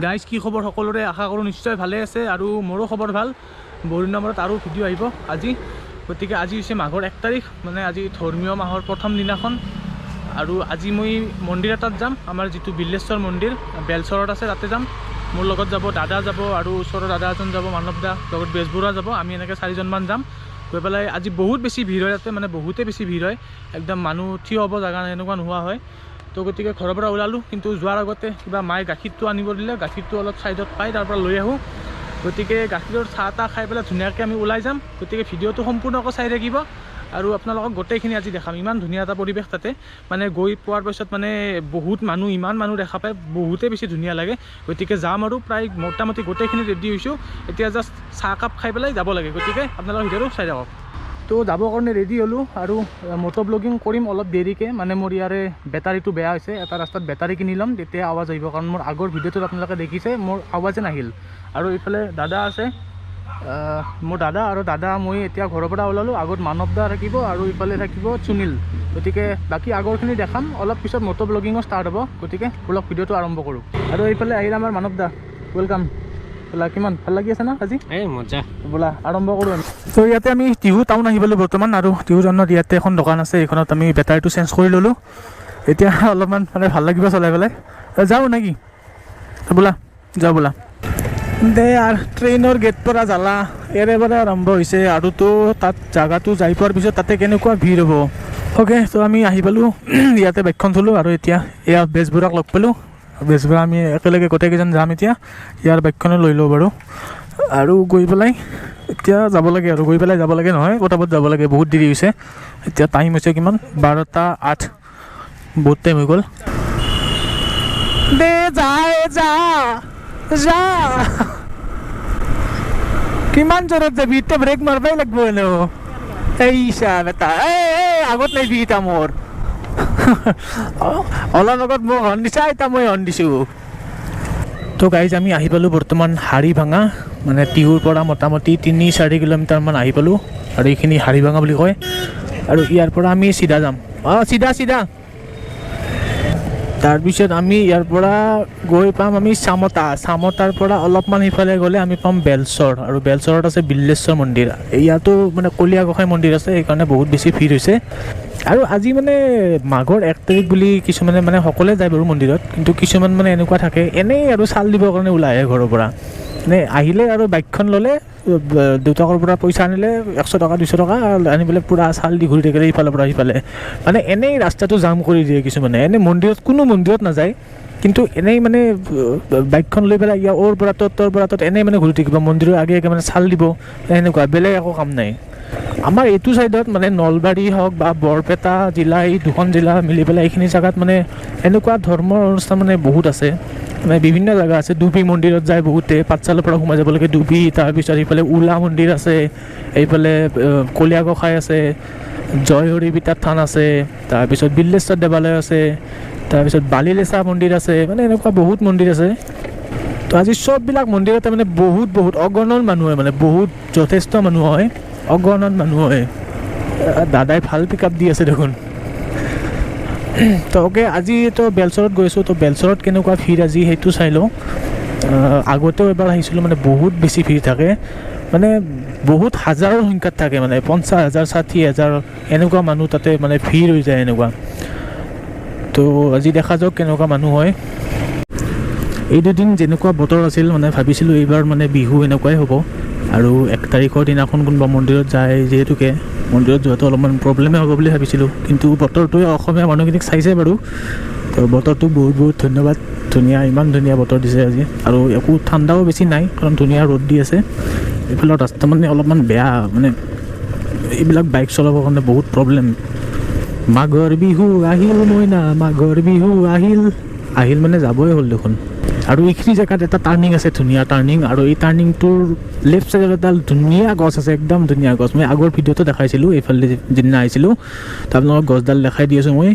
Guys কি খবৰ সকলোৰে আশা কৰোঁ নিশ্চয় ভালে আছে আৰু মোৰো খবৰ ভাল বহুদিন নম্বৰত আৰু ভিডিঅ' আহিব আজি গতিকে আজি হৈছে মাঘৰ 1 তাৰিখ মানে আজি ধৰ্মীয় মাহৰ প্ৰথম দিনাখন আৰু আজি মই মন্দিৰ এটাত যাম আমাৰ যিটো বিল্লেশ্বৰ মন্দিৰ বেলচৰত আছে তাতে যাম মোৰ লগত যাব দাদা যাব আৰু ওচৰৰ দাদা এজন যাব মানৱ দা লগত বেজবৰুৱা যাব আমি এনেকৈ 4জনমান যাম গৈ পেলাই আজি বহুত বেছি ভিৰ হয় তাতে মানে বহুতে বেছি ভিৰ হয় একদম মানুহ থিয় হ'ব জাগা এনেকুৱা নোহোৱা হয় তো গতিকে ঘৰৰ পৰা ওলালোঁ কিন্তু যোৱাৰ আগতে কিবা মায়ে গাখীৰটো আনিব দিলে গাখীৰটো অলপ ছাইডত পাই তাৰ পৰা লৈ আহোঁ গতিকে গাখীৰৰ চাহ তাহ খাই পেলাই ধুনীয়াকৈ আমি ওলাই যাম গতিকে ভিডিঅ'টো সম্পূৰ্ণকৈ চাই থাকিব আৰু আপোনালোকক গোটেইখিনি আজি দেখাম ইমান ধুনীয়া এটা পৰিৱেশ তাতে মানে গৈ পোৱাৰ পাছত মানে বহুত মানুহ ইমান মানুহ দেখা পায় বহুতেই বেছি ধুনীয়া লাগে গতিকে যাম আৰু প্ৰায় মোটামুটি গোটেইখিনি ৰেডি হৈছোঁ এতিয়া জাষ্ট চাহ কাপ খাই পেলাই যাব লাগে গতিকে আপোনালোকৰ ভিডিঅ'টো চাই যাওক তো যাবৰ কাৰণে ৰেডি হ'লোঁ আৰু মটো ব্লগিং কৰিম অলপ দেৰিকৈ মানে মোৰ ইয়াৰে বেটাৰীটো বেয়া হৈছে এটা ৰাস্তাত বেটাৰী কিনি ল'ম তেতিয়া আৱাজ আহিব কাৰণ মোৰ আগৰ ভিডিঅ'টোত আপোনালোকে দেখিছে মোৰ আৱাজে নাহিল আৰু এইফালে দাদা আছে মোৰ দাদা আৰু দাদা মই এতিয়া ঘৰৰ পৰা ওলালোঁ আগত মানৱ দা থাকিব আৰু ইফালে থাকিব সুনীল গতিকে বাকী আগৰখিনি দেখাম অলপ পিছত মটো ব্লগিঙো ষ্টাৰ্ট হ'ব গতিকে ব্লগ ভিডিঅ'টো আৰম্ভ কৰোঁ আৰু এইফালে আহিল আমাৰ মানৱ দা ৱেলকাম বোলা কিমান ভাল লাগি আছে না আজি এই মজা বোলা আৰম্ভ কৰোঁ আমি তো ইয়াতে আমি টিহু টাউন আহি পালোঁ বৰ্তমান আৰু টিহু টাউনত ইয়াতে এখন দোকান আছে এইখনত আমি বেটাৰীটো চেঞ্জ কৰি ল'লোঁ এতিয়া অলপমান মানে ভাল লাগিব চলাই পেলাই যাওঁ নেকি বোলা যাওঁ বোলা দে আৰু ট্ৰেইনৰ গেট পৰা জ্বালা এৰেবাৰে আৰম্ভ হৈছে আৰু তো তাত জাগাটো যাই পোৱাৰ পিছত তাতে কেনেকুৱা ভিৰ হ'ব অ'কে তো আমি আহি পালোঁ ইয়াতে বাইকখন থলোঁ আৰু এতিয়া এয়া বেজবৰুৱাক লগ পালোঁ বেজবৰুৱা আমি একেলগে গোটেইকেইজন যাম এতিয়া ইয়াৰ বাইকখনো লৈ লওঁ বাৰু আৰু গৈ পেলাই এতিয়া যাব লাগে আৰু গৈ পেলাই যাব লাগে নহয় পটাপট যাব লাগে বহুত দেৰি হৈছে এতিয়া টাইম হৈছে কিমান 12:08 বহুত টাইম হৈ গ'ল দে যা যা কিমান জোৰত যাবি এতিয়া ব্ৰেক মাৰিবই লাগিব এনেও এই চাহ এটা এই আগত নাই বি এতিয়া মোৰ অলপ আগত মোক হৰ্ণ দিছা এতিয়া মই হৰ্ণ দিছোঁ তো গাইজ আমি আহি পালোঁ বৰ্তমান হাৰিভাঙা মানে টিহুৰ পৰা মোটামুটি 3-4 কিলোমিটাৰমান আহি পালোঁ আৰু এইখিনি হাৰিভাঙা বুলি কয় আৰু ইয়াৰ পৰা আমি চিধা যাম চিধা তাৰপিছত আমি ইয়াৰ পৰা গৈ পাম আমি চামতাৰ পৰা অলপমান সিফালে গ'লে আমি পাম বেলচৰ আৰু বেলচৰত আছে বিল্লেশ্বৰ মন্দিৰ ইয়াতো মানে কলীয়া গোঁসাই মন্দিৰ আছে সেইকাৰণে বহুত বেছি ভিৰ হৈছে আৰু আজি মানে মাঘৰ 1 তাৰিখ বুলি কিছুমানে মানে সকলোৱে যায় বাৰু মন্দিৰত কিন্তু কিছুমান মানে এনেকুৱা থাকে এনেই আৰু চাল দিবৰ কাৰণে ওলাই আহে ঘৰৰ পৰা মানে আহিলে আৰু বাইকখন ল'লে দেউতাকৰ পৰা পইচা আনিলে 100 টকা 200 টকা আনি পেলাই পূৰা চাল দি ঘূৰি থাকিলে ইফালৰ পৰা সিফালে মানে এনেই ৰাস্তাটো জাম কৰি দিয়ে কিছুমানে এনেই মন্দিৰত কোনো মন্দিৰত নাযায় কিন্তু এনেই মানে বাইকখন লৈ পেলাই ইয়াৰ ওৰ পৰা তোৰ পৰা তত এনেই মানে ঘূৰি থাকিব মন্দিৰৰ আগে মানে চাল দিব এনেকুৱা বেলেগ একো কাম নাই আমাৰ এইটো ছাইডত মানে নলবাৰী হওক বা বৰপেটা জিলা এই দুখন জিলা মিলি পেলাই এইখিনি জেগাত মানে এনেকুৱা ধৰ্মৰ অনুষ্ঠান মানে বহুত আছে মানে বিভিন্ন জেগা আছে ডুবি মন্দিৰত যায় বহুতে পাঠশালাৰ পৰা সোমাই যাব লাগে ডুবি তাৰপিছত এইফালে উলা মন্দিৰ আছে এইফালে কলীয়া গোঁসাই আছে জয়হৰি বিতাৰ থান আছে তাৰপিছত বিল্লেশ্বৰ দেৱালয় আছে তাৰপিছত বালিলেচা মন্দিৰ আছে মানে এনেকুৱা বহুত মন্দিৰ আছে তো আজি চববিলাক মন্দিৰতে মানে বহুত অগণন মানুহ হয় মানে বহুত যথেষ্ট মানুহ হয় অগণন মানুহ হয় দাদাই ভাল পিক আপ দি আছে দেখোন তো অ'কে আজি তো বেলচৰত গৈছোঁ তো বেলচৰত কেনেকুৱা ভিৰ আজি সেইটো চাই লওঁ আগতেও এবাৰ আহিছিলোঁ মানে বহুত বেছি ভিৰ থাকে মানে বহুত হাজাৰৰ সংখ্যাত থাকে মানে 50,000 60,000 এনেকুৱা মানুহ তাতে মানে ভিৰ হৈ যায় এনেকুৱা তো আজি দেখা যাওক কেনেকুৱা মানুহ হয় এই দুদিন যেনেকুৱা বতৰ আছিল মানে ভাবিছিলোঁ এইবাৰ মানে বিহু এনেকুৱাই হ'ব আৰু 1 তাৰিখৰ দিনাখন কোনোবা মন্দিৰত যায় যিহেতুকে মন্দিৰত যোৱাটো অলপমান প্ৰব্লেমেই হ'ব বুলি ভাবিছিলোঁ কিন্তু বতৰটোৱে অসমীয়া মানুহখিনিক চাইছে বাৰু তো বতৰটো বহুত ধন্যবাদ ধুনীয়া ইমান ধুনীয়া বতৰ দিছে আজি আৰু একো ঠাণ্ডাও বেছি নাই কাৰণ ধুনীয়া ৰ'দ দি আছে এইফালৰ ৰাস্তা মানে অলপমান বেয়া মানে এইবিলাক বাইক চলাবৰ কাৰণে বহুত প্ৰব্লেম মাঘৰ বিহু আহিল মইনা মাঘৰ বিহু আহিল মানে যাবই হ'ল দেখোন আৰু এইখিনি জেগাত এটা টাৰ্ণিং আছে ধুনীয়া টাৰ্ণিং আৰু এই টাৰ্ণিংটোৰ লেফ্ট ছাইডত এডাল ধুনীয়া গছ আছে একদম ধুনীয়া গছ মই আগৰ ভিডিঅ'টো দেখাইছিলোঁ এইফালে যিদিনা আহিছিলোঁ আপোনালোকক গছডাল দেখাই দি আছোঁ মই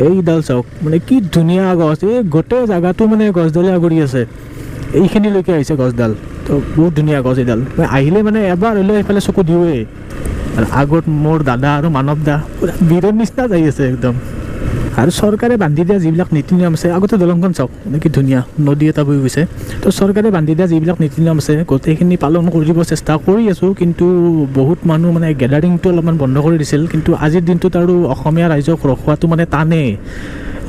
এইডাল চাওক মানে কি ধুনীয়া গছ এই গোটেই জেগাটো মানে গছডালে আগুৰি আছে এইখিনিলৈকে আহিছে গছডাল তো বহুত ধুনীয়া গছ এইডাল মই আহিলে মানে এবাৰ হ'লেও এইফালে চকু দিওঁৱেই আৰু আগত মোৰ দাদা আৰু মানৱ দা পুৰা বীৰৰ নিচিনা যাই আছে একদম আৰু চৰকাৰে বান্ধি দিয়া যিবিলাক নীতি নিয়ম আছে, আগতে দলংখন চাওক কি ধুনীয়া নদী এটা বৈ গৈছে। তো চৰকাৰে বান্ধি দিয়া যিবিলাক নীতি নিয়ম আছে গোটেইখিনি পালন কৰিব চেষ্টা কৰি আছোঁ, কিন্তু বহুত মানুহ মানে গেডাৰিংটো অলপমান বন্ধ কৰি দিছিল। কিন্তু আজিৰ দিনটোত আৰু অসমীয়া ৰাইজক ৰখোৱাটো মানে টানেই,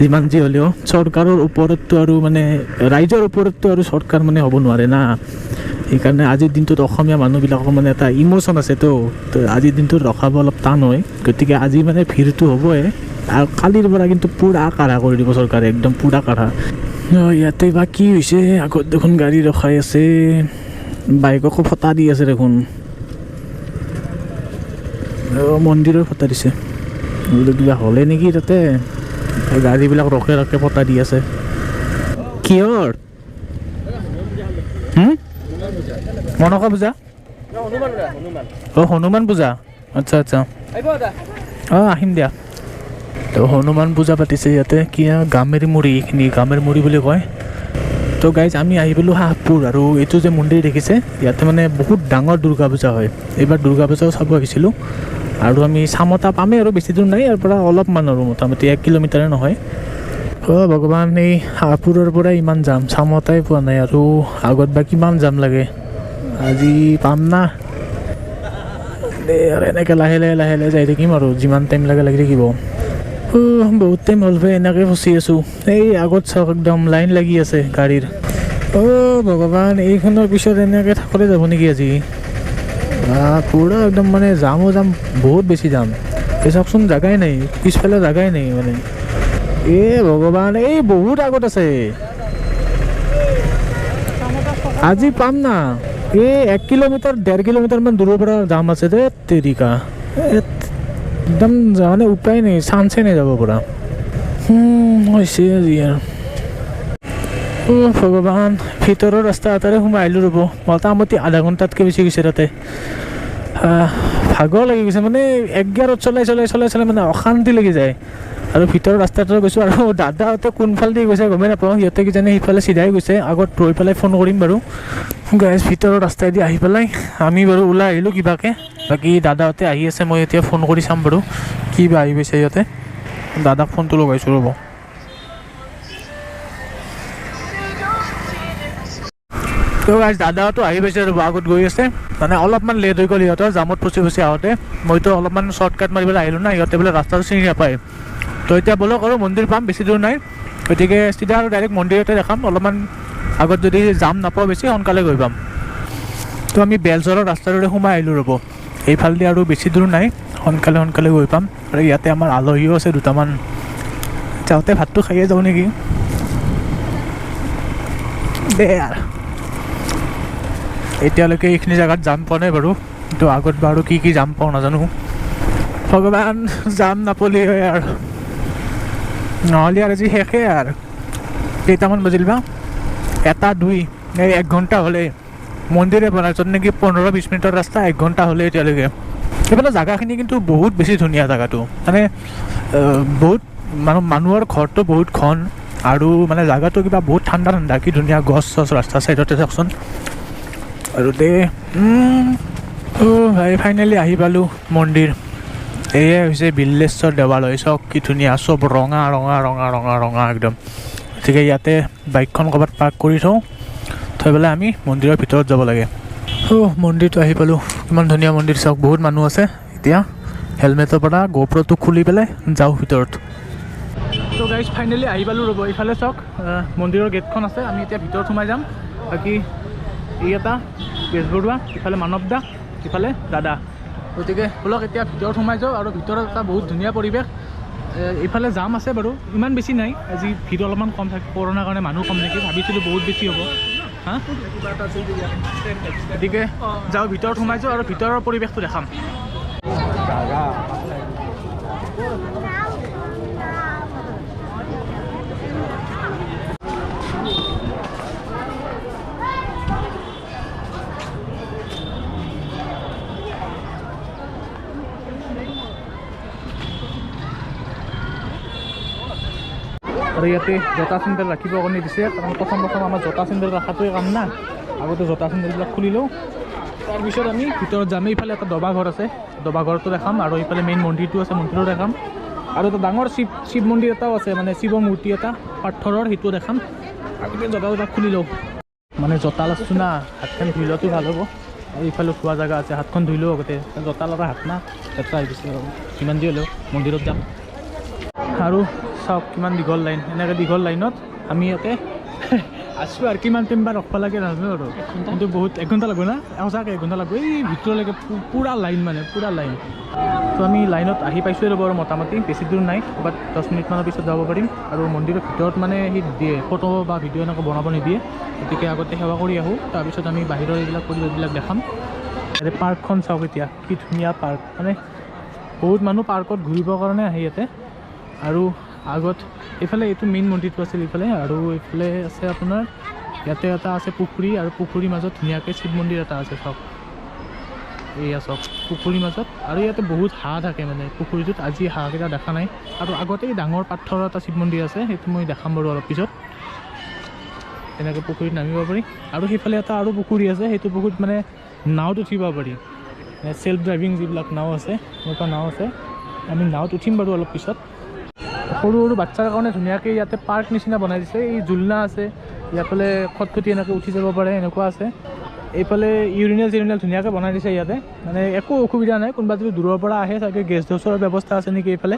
যিমান যি হ'লেও চৰকাৰৰ ওপৰততো আৰু মানে ৰাইজৰ ওপৰততো আৰু চৰকাৰ মানে হ'ব নোৱাৰে না। সেইকাৰণে আজিৰ দিনটোত অসমীয়া মানুহবিলাকৰ মানে এটা ইম'শ্যন আছে, তো আজিৰ দিনটোত ৰখাব অলপ টান হয়। গতিকে আজি মানে ভিৰটো হ'বই, আৰু কালিৰ পৰা কিন্তু পূৰা কাঢ়া কৰি দিব চৰকাৰে, একদম পূৰা কাঢ়া। ইয়াতে বা কি হৈছে, আগত দেখোন গাড়ী ৰখাই আছে, বাইককো ফটা দি আছে দেখোন, মন্দিৰৰ ফটা দিছে, কিবা হ'লে নেকি তাতে, গাড়ীবিলাক ৰখে ৰখে ফটা দি আছে। কিহৰ মনসা পূজা? অঁ হনুমান পূজা, আচ্ছা আচ্ছা, অঁ আহিম দিয়া। তো হনুমান পূজা পাতিছে ইয়াতে, কি গামেৰি মুড়ি, এইখিনি গামেৰি মুড়ি বুলি কয়। তো গাইজ আমি আহি পালোঁ হাঁহপুৰ, আৰু এইটো যে মন্দিৰ দেখিছে ইয়াতে মানে বহুত ডাঙৰ দুৰ্গা পূজা হয়। এইবাৰ দুৰ্গা পূজাও চাব আহিছিলোঁ, আৰু আমি চামতা পামেই আৰু বেছি দূৰ নাই, ইয়াৰ পৰা অলপমান আৰু মোটামুটি 1 কিলোমিটাৰে নহয়। অঁ ভগৱান, এই হাঁহপুৰৰ পৰা ইমান যাম, চামতাই পোৱা নাই, আৰু আগত বা কিমান যাম লাগে, আজি পাম না। আৰু এনেকৈ লাহে লাহে লাহে লাহে যাই থাকিম, আৰু যিমান টাইম লাগে লাগি থাকিব। বহুত টাইম হ'ল ভাই এনেকৈ ফচি আছোঁ। এই আগত চাওক একদম লাইন লাগি আছে গাড়ীৰ। ভগৱান, এইখনৰ পিছত এনেকৈ থাকলে যাব নেকি আজি? পূৰা একদম মানে জামো যাম, বহুত বেছি যাম। এই চাওকচোন জাগাই নাই, পিছফালে জাগাই নাই মানে। ভগৱান, এই বহুত আগত আছে, আজি পাম না। 1 কিলোমিটাৰ 1.5 কিলোমিটাৰমান দূৰৰ পৰা যাম আছে দে তেৰিকা, একদম মানে উপায় নাই, চান্সে নাই যাব পৰা। হৈছে আজি আৰু ভগৱান, ভিতৰৰ ৰাস্তা এটাৰে সোমাই আহিলোঁ ৰ'ব, মোটামুটি আধা ঘণ্টাতকৈ বেছি গৈছে তাতে। ভাগৰ লাগি গৈছে মানে, 1 গিয়াৰত চলাই চলাই চলাই চলাই মানে অশান্তি লাগি যায়। আৰু ভিতৰৰ ৰাস্তাটো গৈছোঁ, আৰু দাদাহঁতে কোনফালেদি গৈছে গমেই নাপাওঁ, সিহঁতে কিজানি সিফালে চিধাই গৈছে। আগত ৰৈ পেলাই ফোন কৰিম বাৰু। গাইজ ভিতৰৰ ৰাস্তাইদি আহি পেলাই আমি বাৰু ওলাই আহিলোঁ কিবাকৈ, বাকী দাদাহঁতে আহি আছে, মই এতিয়া ফোন কৰি চাম বাৰু কি বা আহি গৈছে সিহঁতে। দাদাক ফোনটো লগাইছোঁ ৰ'ব। তো গাইজ দাদাহঁতো আহি পাইছে ৰ'ব, আগত গৈ আছে, মানে অলপমান লেট হৈ গ'ল সিহঁতৰ, জামত ফচি ফচি আহোঁতে। মইতো অলপমান শ্বৰ্টকাট মাৰি পেলাই আহিলোঁ না, সিহঁতে বোলে ৰাস্তাটো চিনি নাপায়। তো এতিয়া বলক আৰু মন্দিৰ পাম, বেছি দূৰ নাই, গতিকে চিধা আৰু ডাইৰেক্ট মন্দিৰতে দেখাম। অলপমান আগত যদি জাম নাপাওঁ বেছি, সোনকালে গৈ পাম। তো আমি বেলচৰৰ ৰাস্তাটোৰে সোমাই আহিলোঁ ৰ'ব, এইফালেদি আৰু বেছি দূৰ নাই, সোনকালে সোনকালে গৈ পাম। আৰু ইয়াতে আমাৰ আলহীও আছে দুটামান, যাওঁতে ভাতটো খায়ে যাওঁ নেকি দে। আৰু এতিয়ালৈকে এইখিনি জেগাত জাম পোৱা নাই বাৰু, কিন্তু আগত বাৰু কি কি জাম পাওঁ নাজানো। ভগৱান, জাম নাপালে হয় আৰু, নহ'লে আৰু আজি শেষে আৰু। কেইটামান বাজিল বা? 1:02, এই 1 ঘণ্টা হ'লে মন্দিৰে বনাই, য'ত নেকি 15-20 মিনিটৰ ৰাস্তা 1 ঘণ্টা হ'লে এতিয়ালৈকে। সেইফালে জেগাখিনি কিন্তু বহুত বেছি ধুনীয়া জেগাটো, মানে বহুত মানুহৰ ঘৰটো বহুত ঘন, আৰু মানে জেগাটো কিবা বহুত ঠাণ্ডা ঠাণ্ডা, কি ধুনীয়া গছ চছ ৰাস্তা চাইডতে চাওকচোন। আৰু দে ভাই ফাইনেলি আহি পালোঁ মন্দিৰ। এয়াই হৈছে বিল্লেশ্বৰ দেৱালয়, চাওক কি ধুনীয়া, চব ৰঙা ৰঙা ৰঙা ৰঙা ৰঙা একদম। গতিকে ইয়াতে বাইকখন ক'ৰবাত পাৰ্ক কৰি থৈ পেলাই আমি মন্দিৰৰ ভিতৰত যাব লাগে। মন্দিৰটো আহি পালোঁ, কিমান ধুনীয়া মন্দিৰ চাওক, বহুত মানুহ আছে। এতিয়া হেলমেটৰ পৰা গোপ্ৰটো খুলি পেলাই যাওঁ ভিতৰত। তো গাইজ ফাইনেলি আহি পালোঁ ৰ'ব, ইফালে চাওক মন্দিৰৰ গেটখন আছে, আমি এতিয়া ভিতৰত সোমাই যাম। বাকী এই এটা বেজবৰুৱা, ইফালে মানৱ দা, ইফালে দাদা। গতিকে ব'লক এতিয়া ভিতৰত সোমাই যাওঁ। আৰু ভিতৰত এটা বহুত ধুনীয়া পৰিৱেশ, এইফালে জাম আছে বাৰু, ইমান বেছি নাই, আজি ভিৰ অলপমান কম থাকে, কৰোণাৰ কাৰণে মানুহ কম নেকি, ভাবিছিলোঁ বহুত বেছি হ'ব। গতিকে যাওঁ ভিতৰত সোমাই যাওঁ, আৰু ভিতৰৰ পৰিৱেশটো দেখাম। আৰু ইয়াতে জোতা চেণ্ডেল ৰাখিবৰ কাৰণে দিছে, কাৰণ প্ৰথম আমাৰ জোতা চেণ্ডেল ৰখাটোৱে কাম না। আগতে জোতা চেণ্ডেলবিলাক খুলি লওঁ, তাৰপিছত আমি ভিতৰত যামেই। ইফালে এটা দবা ঘৰ আছে, দবা ঘৰটো দেখাম, আৰু ইফালে মেইন মন্দিৰটো আছে, মন্দিৰটো দেখাম। আৰু এটা ডাঙৰ শিৱ মন্দিৰ এটাও আছে মানে শিৱ মূৰ্তি এটা পাথৰৰ সেইটো দেখাম আৰু জোতা খুলি লওঁ মানে জোতা লাচো না হাতখন ধুই লোৱাটো ভাল হ'ব এইফালে খোৱা জেগা আছে হাতখন ধুই লওঁ আগতে জোতা লগা হাত না এটা আহি গৈছে কিমান দি হ'লেও মন্দিৰত যাম আৰু চাওক কিমান দীঘল লাইন এনেকৈ দীঘল লাইনত আমি ইয়াতে আছোঁ আৰু কিমান টাইম বা ৰখিব লাগে নাজানো আৰু কিন্তু বহুত 1 ঘণ্টা লাগব না সঁচাকৈ 1 ঘণ্টা লাগব এই ভিতৰলৈকে পূৰা লাইন মানে পূৰা লাইন তো আমি লাইনত আহি পাইছোঁ ৰ'ব আৰু মোটামুটি বেছি দূৰ নাই ক'ৰবাত 10 মিনিটমানৰ পিছত যাব পাৰিম আৰু মন্দিৰৰ ভিতৰত মানে সেই দিয়ে ফটো বা ভিডিঅ' এনেকৈ বনাব নিদিয়ে গতিকে আগতে সেৱা কৰি আহোঁ তাৰপিছত আমি বাহিৰৰ এইবিলাক পৰিৱেশবিলাক দেখাম ইয়াতে পাৰ্কখন চাওক এতিয়া কি ধুনীয়া পাৰ্ক মানে বহুত মানুহ পাৰ্কত ঘূৰিবৰ কাৰণে আহে ইয়াতে আৰু আগত এইফালে এইটো মেইন মন্দিৰটো আছিল এইফালে আৰু এইফালে আছে আপোনাৰ ইয়াতে এটা আছে পুখুৰী আৰু পুখুৰীৰ মাজত ধুনীয়াকৈ শিৱ মন্দিৰ এটা আছে চাওক এয়া চাওক পুখুৰীৰ মাজত আৰু ইয়াতে বহুত হাঁহ থাকে মানে পুখুৰীটোত আজি হাঁহকেইটা দেখা নাই আৰু আগতে ডাঙৰ পাথৰৰ এটা শিৱ মন্দিৰ আছে সেইটো মই দেখাম বাৰু অলপ পিছত এনেকৈ পুখুৰীত নামিব পাৰি আৰু সেইফালে এটা আৰু পুখুৰী আছে সেইটো পুখুৰীত মানে নাৱত উঠিব পাৰি চেল্ফ ড্ৰাইভিং যিবিলাক নাও আছে এনেকুৱা নাও আছে আমি নাৱত উঠিম বাৰু অলপ পিছত সৰু সৰু বাচ্চাৰ কাৰণে ধুনীয়াকৈ ইয়াতে পাৰ্ক নিচিনা বনাই দিছে এই জুলনা আছে ইয়াৰফালে খটখটি এনেকৈ উঠি যাব পাৰে এনেকুৱা আছে এইফালে ইউৰিনেল ধুনীয়াকৈ বনাই দিছে ইয়াতে মানে একো অসুবিধা নাই কোনোবা যদি দূৰৰ পৰা আহে চাগে গেষ্ট হাউচৰ ব্যৱস্থা আছে নেকি এইফালে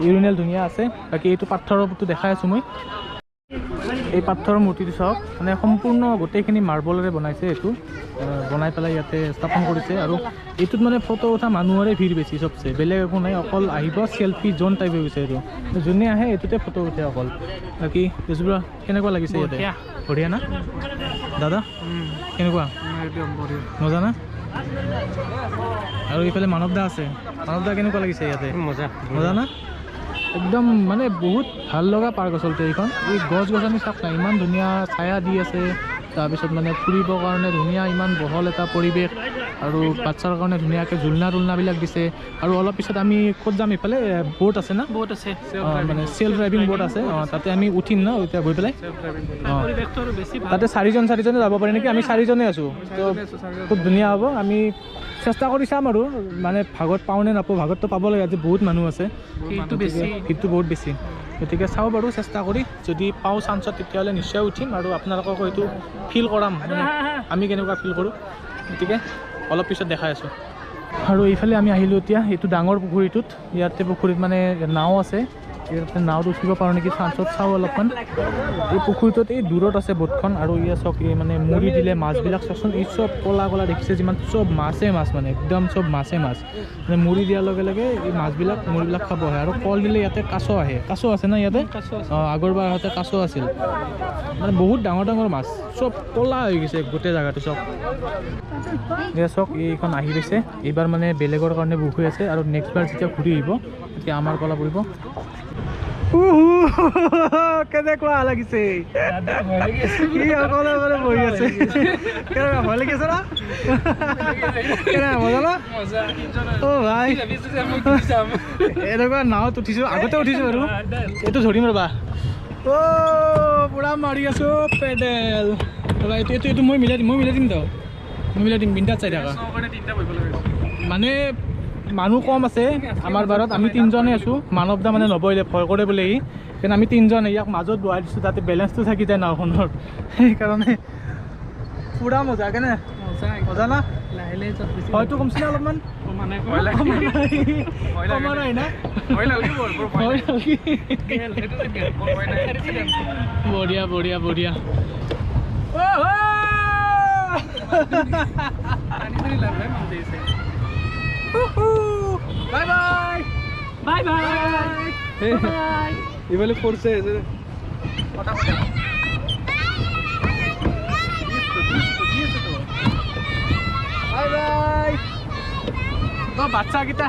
ইউৰিনেল ধুনীয়া আছে বাকী এইটো পাথৰৰ ওপৰতো দেখাই আছোঁ মই এই পাথৰৰ মূৰ্তিটো চাওক মানে সম্পূৰ্ণ গোটেইখিনি মাৰ্বলেৰে বনাইছে এইটো বনাই পেলাই ইয়াতে স্থাপন কৰিছে আৰু এইটোত মানে ফটো উঠা মানুহৰে ভিৰ বেছি চবচে বেলেগ একো নাই অকল আহিব চেল্ফি জোন টাইপ হৈ গৈছে এইটো যোনে আহে এইটোতে ফটো উঠে অকল বাকী তেজপুৰ কেনেকুৱা লাগিছে ইয়াতে বঢ়িয়া না দাদা কেনেকুৱা মজা না আৰু এইফালে মানৱ দা আছে মানৱ দা কেনেকুৱা লাগিছে ইয়াতে মজা না একদম মানে বহুত ভাল লগা পাৰ্ক আচলতে এইখন এই গছ গছনি চাওক না ইমান ধুনীয়া ছায়া দি আছে তাৰপিছত মানে ফুৰিবৰ কাৰণে ধুনীয়া ইমান বহল এটা পৰিৱেশ আৰু বাচ্চাৰ কাৰণে ধুনীয়াকৈ জুলনাবিলাক দিছে আৰু অলপ পিছত আমি ক'ত যাম এইফালে বোট আছে না বোট আছে মানে চেল্ফ ড্ৰাইভিং বোট আছে তাতে আমি উঠিম ন এতিয়া গৈ পেলাই তাতে চাৰিজনে যাব পাৰি নেকি আমি 4জনে আছোঁ তো খুব ধুনীয়া হ'ব আমি চেষ্টা কৰি চাম আৰু মানে ভাগত পাওঁ নে নাপাওঁ ভাগততো পাব লাগে আজি বহুত মানুহ আছে ভিৰটো বহুত বেছি গতিকে চাওঁ বাৰু চেষ্টা কৰি যদি পাওঁ চান্সত তেতিয়াহ'লে নিশ্চয় উঠিম আৰু আপোনালোকক হয়তো ফিল কৰাম মানে আমি কেনেকুৱা ফিল কৰোঁ গতিকে অলপ পিছত দেখাই আছোঁ আৰু এইফালে আমি আহিলোঁ এতিয়া এইটো ডাঙৰ পুখুৰীটোত ইয়াতে পুখুৰীত মানে নাও আছে ইয়াতে নাওত উঠিব পাৰোঁ নেকি চান্সত চাওঁ অলপমান এই পুখুৰীটোত এই দূৰত আছে বোটখন আৰু ইয়াত চাওক এই মানে মুড়ি দিলে মাছবিলাক চাওকচোন এই চব ক'লা দেখিছে যিমান চব মাছ মানে একদম চব মাছ মানে মুড়ি দিয়াৰ লগে লগে এই মুড়িবিলাক খাব আহে আৰু কল দিলে ইয়াতে কাছ আহে কাছ আছে না ইয়াতে আগৰবাৰ ইয়াতে কাছ আছিল মানে বহুত ডাঙৰ মাছ চব ক'লা হৈ গৈছে গোটেই জেগাটো চব এয়া চাওক এইখন আহি গৈছে এইবাৰ মানে বেলেগৰ কাৰণে বুক হৈ আছে আৰু নেক্সট বাৰ যেতিয়া ঘূৰি আহিব তেতিয়া আমাৰ কলা পৰিব কেনেকুৱা লাগিছে অকলে বহি আছে কেনেকুৱা ভয় লাগিছে না কেনেকুৱা মজা না অ' ভাই এনেকুৱা নাৱত উঠিছোঁ আগতে উঠিছোঁ বাৰু এইটো ধৰিম ৰ'বা অ' পূৰা মাৰি আছোঁ পেডেল ৰ'বা এইটো মই মিলাই দিম বিন্দাত চাই থাকা মানে মানুহ কম আছে আমাৰ বাৰত আমি 3জনে আছোঁ মানৱ দা মানে নবহিলে ভয় কৰে বোলে কিন্তু আমি 3জনে ইয়াক মাজত বহাই দিছোঁ তাতে বেলেঞ্চটো থাকি যায় নাওখনৰ সেইকাৰণে পূৰা মজা কেনে মজা না হয়তো কমছিলে অলপমান বঢ়িয়া Bye bye. Iballe force আছে Bye bye. তো বাচ্চাকেইটা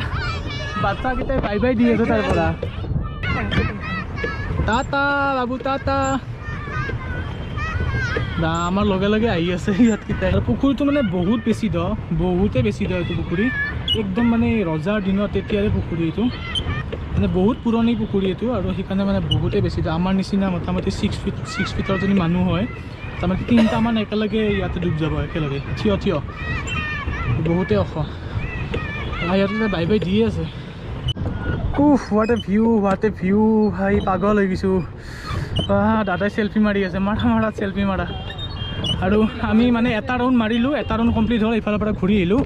বাই দি আছে তাৰ পৰা টাটা বাবু টাটা আমাৰ লগে আহি আছে ইয়াতকেইটা পুখুৰীটো মানে বহুতেই বেছি দ এইটো পুখুৰী একদম মানে ৰজাৰ দিনত তেতিয়াৰে পুখুৰী এইটো মানে বহুত পুৰণি পুখুৰী এইটো আৰু সেইকাৰণে মানে বহুতেই বেছি দ আমাৰ নিচিনা মোটামুটি 6 ফিটৰ যদি মানুহ হয় তাৰমানে 3টামান একেলগে ইয়াতে ডুব যাব একেলগে থিয় বহুতেই ওখ ইয়াতে বাই দিয়ে আছে উফ হোৱাট এ ভিউ ভাই পাগল হৈ গৈছোঁ দাদাই চেল্ফি মাৰি আছে মাৰা চেল্ফি মাৰা আৰু আমি মানে এটা ৰাউণ্ড মাৰিলোঁ এটা ৰাউণ্ড কমপ্লিট হ'ল এইফালৰ পৰা ঘূৰি আহিলোঁ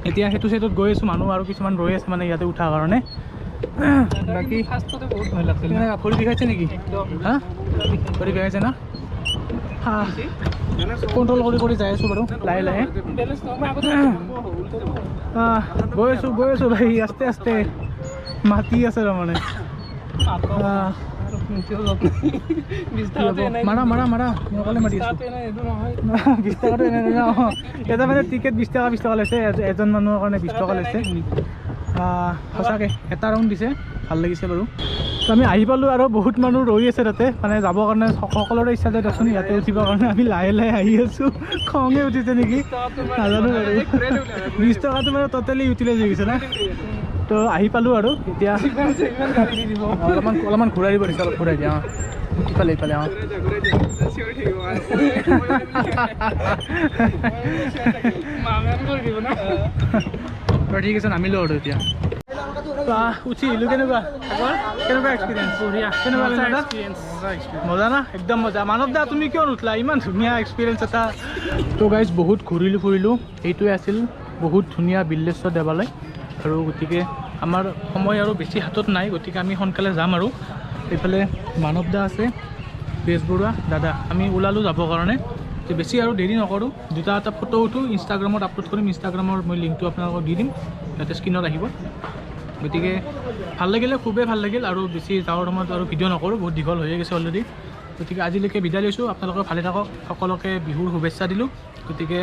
এতিয়া সেইটো চাইডত গৈ আছোঁ মানুহ আৰু কিছুমান ৰৈ আছে মানে ইয়াতে উঠাৰ কাৰণে বাকী বহুত ভয় লাগিছিল ভৰি বিষাইছে নেকি হা ভৰি বিষাইছে না কণ্ট্ৰল কৰি যাই আছোঁ বাৰু লাহে লাহে গৈ আছোঁ ভাই আস্তে আস্তে মাতি আছে তাৰমানে মাৰা মই অকলে মাতি আছোঁ 20 টকাটো এনে এটা মানে টিকেট 20 টকা লৈছে এজন মানুহৰ কাৰণে 20 টকা লৈছে সঁচাকৈ এটা ৰাউণ্ড দিছে ভাল লাগিছে বাৰু তো আমি আহি পালোঁ আৰু বহুত মানুহ ৰৈ আছে তাতে মানে যাবৰ কাৰণে সকলোৰে ইচ্ছা যায় দেচোন ইয়াতে উঠিবৰ কাৰণে আমি লাহে লাহে আহি আছোঁ খঙে উঠিছে নেকি নাজানো বাৰু 20 টকাটো মানে ট'টেলি ইউটিলাইজ হৈ গৈছে না তো আহি পালোঁ আৰু এতিয়া অলপমান ঘূৰাই দিব দিছে অলপ ঘূৰাই দিয়া ইফালে ঠিক আছে নামিলোঁ আৰু এতিয়া উঠি আহিলোঁ কেনেকুৱা এক্সপিৰিয়েঞ্চ মজা না একদম মজা মানৱ দা তুমি কিয় নুঠলা ইমান ধুনীয়া এক্সপিৰিয়েঞ্চ এটা তো গাইজ বহুত ঘূৰিলোঁ ফুৰিলোঁ এইটোৱে আছিল বহুত ধুনীয়া বিল্লেশ্বৰ দেৱালয় আৰু গতিকে আমাৰ সময় আৰু বেছি হাতত নাই গতিকে আমি সোনকালে যাম আৰু এইফালে মানৱ দা আছে বেজবৰুৱা দাদা আমি ওলালোঁ যাবৰ কাৰণে বেছি আৰু দেৰি নকৰোঁ দুটা এটা ফটো উঠোঁ ইনষ্টাগ্ৰামত আপলোড কৰিম ইনষ্টাগ্ৰামৰ মই লিংকটো আপোনালোকক দি দিম ইয়াতে স্ক্ৰীণত আহিব গতিকে ভাল লাগিলে খুবেই ভাল লাগিল আৰু বেছি যাৱাৰ সময়ত আৰু ভিডিঅ' নকৰোঁ বহুত দীঘল হৈ গৈছে অলৰেডি গতিকে আজিলৈকে বিদায় লৈছোঁ আপোনালোকে ভালে থাকক সকলোকে বিহুৰ শুভেচ্ছা দিলোঁ গতিকে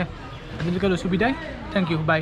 আজিলৈকে লৈছোঁ বিদায় থেংক ইউ বাই